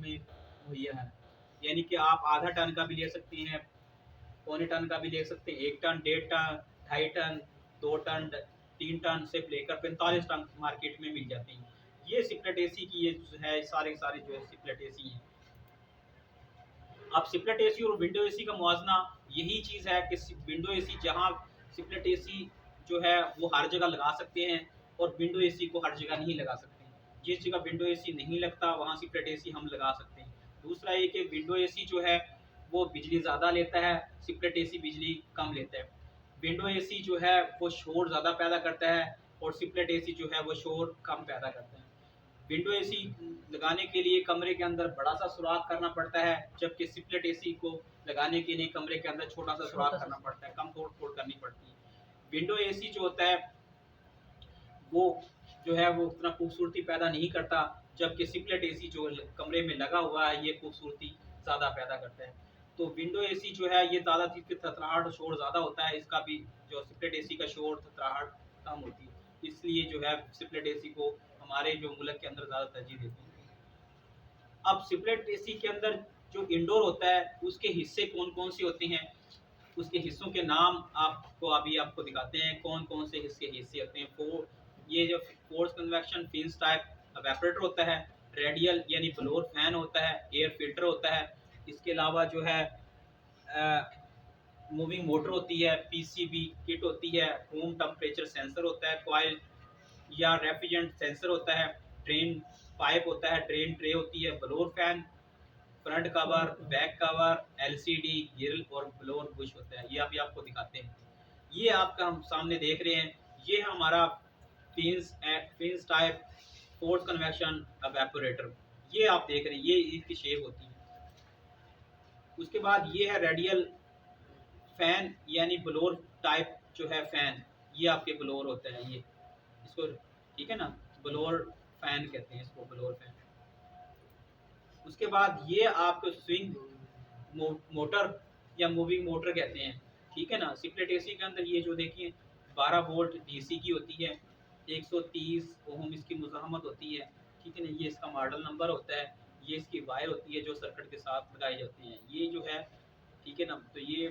में मुहैया है। यानी कि आप आधा टन का भी ले सकते हैं, पौने टन का भी ले सकते हैं, 1 ton, 1.5 ton, 2.5 ton, 2 ton, 3 ton से लेकर 45 टन मार्केट में मिल जाती हैं। ये स्प्लिट एसी की ये है, सारे सारे जो है स्प्लिट एसी हैं। अब स्प्लिट एसी और विंडो एसी का मुआवजना यही चीज़ है कि विंडो एसी जहाँ स्प्लिट एसी जो है वो हर जगह लगा सकते हैं और विंडो एसी को हर जगह नहीं लगा सकते हैं। जिस जगह विंडो एसी नहीं लगता वहाँ स्प्लिट एसी हम लगा सकते हैं। दूसरा ये कि विंडो एसी जो है वो बिजली ज़्यादा लेता है, स्प्लिट एसी बिजली कम लेता है। विंडो एसी जो है वो शोर ज़्यादा पैदा करता है और स्प्लिट एसी जो है वो शोर कम पैदा करता है। विंडो एसी लगाने के लिए कमरे के अंदर बड़ा सा सुराख करना पड़ता है, जबकि स्प्लिट एसी को लगाने के लिए कमरे के अंदर छोटा सा सुराख करना पड़ता है, कम तोड़ फोड़ करनी पड़ती है। विंडो एसी जो होता है वो जो है वो उतना खूबसूरती पैदा नहीं करता, जबकि स्प्लिट एसी जो कमरे में लगा हुआ है ये खूबसूरती ज़्यादा पैदा करता है। तो विंडो एसी जो है ये ज़्यादा चीज़ की थथराहट शोर ज़्यादा होता है, इसका भी जो स्प्लिट एसी का शोर थथराहट कम होती है, इसलिए जो है स्प्लिट एसी को हमारे जो मुल्क के अंदर ज़्यादा तरजीह देते हैं। अब स्प्लिट एसी के अंदर जो इंडोर होता है उसके हिस्से कौन कौन से होते हैं, उसके हिस्सों के नाम आपको दिखाते हैं कौन कौन से इसके हिस्से होते हैं। ये जो force convection fins type evaporator होता है, रेडियल यानी ब्लोअर फैन होता है, एयर फिल्टर होता है। इसके अलावा जो है मूविंग मोटर होती है, पीसीबी किट होती है, रूम टेम्परेचर सेंसर होता है, कॉइल या रेफ्रिजरेंट सेंसर होता है, ड्रेन पाइप होता है, ड्रेन ट्रे होती है, blower fan, front cover, back cover, LCD, grill और ब्लोअर बुश होता है। ये अभी आपको दिखाते हैं। ये आपका हम सामने देख रहे हैं, ये हमारा fins type force convection evaporator. ये आप देख रहे हैं, ये इसकी शेप होती है। उसके बाद ये है रेडियल फैन यानी ब्लोअर टाइप जो है फैन, ये आपके ब्लोअर होता है, ये इसको ठीक है ना, ब्लोअर फैन कहते हैं इसको, ब्लोअर फैन। उसके बाद ये आपको स्विंग मोटर या मूविंग मोटर कहते हैं, ठीक है ना। स्प्लिट एसी के अंदर ये जो देखिए 12 वोल्ट डीसी की होती है, 130 ओम इसकी मुज़ाहमत होती है, ठीक है ना। ये इसका मॉडल नंबर होता है, ये इसकी वायर होती है जो सर्किट के साथ लगाई जाती है, ये जो है ठीक है ना। तो ये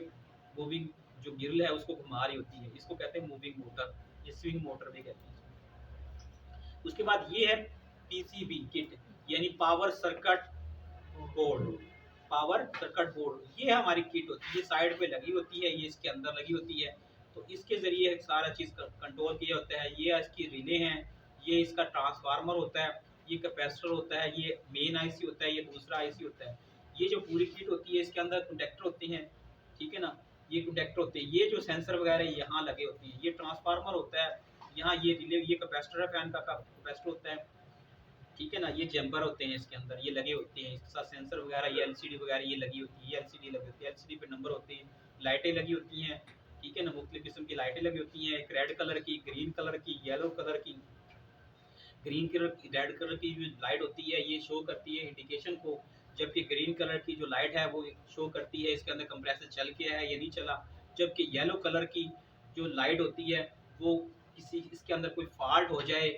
मूविंग जो गिरल है उसको घुमा रही होती है, इसको कहते हैं मूविंग मोटर, ये स्विंग मोटर भी कहते हैं। उसके बाद ये है पीसीबी किट यानी power circuit board, power circuit board. ये हमारी किट होती है, साइड पे लगी होती है, ये इसके अंदर लगी होती है, तो इसके ज़रिए सारा चीज़ कंट्रोल किया होता है। ये इसकी रिले हैं, ये इसका ट्रांसफार्मर होता है, ये कैपेसिटर होता है, ये मेन आईसी होता है, ये दूसरा आईसी होता है। ये जो पूरी किट होती है इसके अंदर कंडक्टर होते हैं, ठीक है ना, ये कंडक्टर होते हैं। ये जो सेंसर वगैरह यहाँ लगे होते हैं, ये ट्रांसफार्मर होता है, यहाँ ये रिले, ये कैपेसिटर है, फैन का कैपेसिटर होता है, ठीक है ना। ये जैम्पर होते हैं इसके अंदर, ये लगे होते हैं, इसके साथ सेंसर वगैरह, ये एलसीडी वगैरह ये लगी होती है, ये एलसीडी लगी होती है, एलसीडी पे नंबर होते हैं, लाइटें लगी होती हैं, ठीक है ना, मुख्तलिफ किस्म की लाइटें लगी होती हैं, एक रेड कलर की, ग्रीन कलर की, येलो कलर की। ग्रीन कलर रेड कलर की जो लाइट होती है ये शो करती है इंडिकेशन को, जबकि ग्रीन कलर की जो लाइट है वो शो करती है इसके अंदर कंप्रेसर चल गया है या नहीं चला। जबकि येलो कलर की जो लाइट होती है वो किसी इसके अंदर कोई फॉल्ट हो जाए,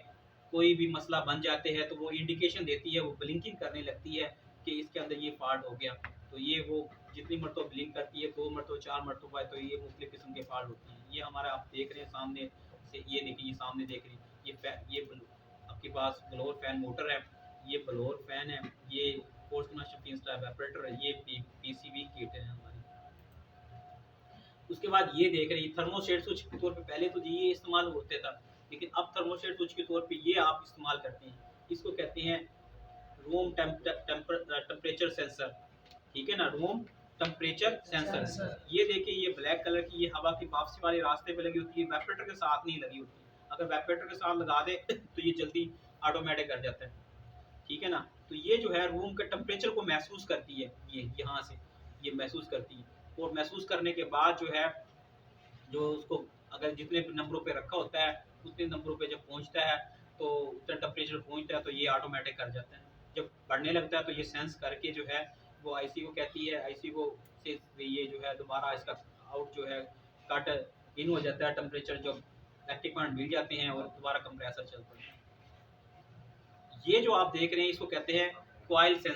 कोई भी मसला बन जाते हैं तो वो इंडिकेशन देती है, वो ब्लिंकिंग करने लगती है कि इसके अंदर ये फॉल्ट हो गया। तो ये वो जितनी मरतबा ब्लिंक करती है, 2 मरतबा 4 मरतबा, तो ये मुख्तलिफ किस्म के फॉल्ट होती हैं। ये हमारा आप देख रहे हैं सामने से, ये देखिए ये सामने देख रही है, ये आपके पास ब्लोअर फैन मोटर है, ये ब्लोअर फैन है, ये फोर्स कन्वेक्शन एवेपोरेटर है, ये पीसीबी किट है हमारी। उसके बाद ये देख रहे हैं थर्मोस्टेट स्विच के तौर पे, पहले तो ये इस्तेमाल होते था, लेकिन अब थर्मोस्टेट स्विच के तौर पे ये आप इस्तेमाल करते हैं। इसको कहते हैं रूम टेम्परेचर सेंसर, ठीक है ना, रूम टेम्परेचर सेंसर। ये देखिए ये ब्लैक कलर की, ये हवा की वापसी वाले रास्ते पे लगी होती है, वेपरेटर के साथ नहीं लगी होती। अगर वेपरेटर के साथ लगा दे तो ये जल्दी ऑटोमेटिक कर जाता है, ठीक है ना। तो ये जो है रूम के टेम्परेचर को महसूस करती है, ये यहाँ से ये महसूस करती है, और महसूस करने के बाद जो है जो उसको अगर जितने नंबरों पे रखा होता है उतने नंबरों पे जब पहुँचता है तो उतना टेम्परेचर पहुँचता है तो ये ऑटोमेटिक कर जाता है। जब बढ़ने लगता है तो ये सेंस करके जो है वो आईसी को कहती है, आईसी को से ये जो है दोबारा इसका आउट जो है कट इन हो जाता है टेम्परेचर, जब इलेक्ट्रिक करंट मिल जाते हैं और दोबारा कंप्रेसर चलता है। ये जो आप देख रहे हैं इसको कहते हैं कॉइल सेंसर।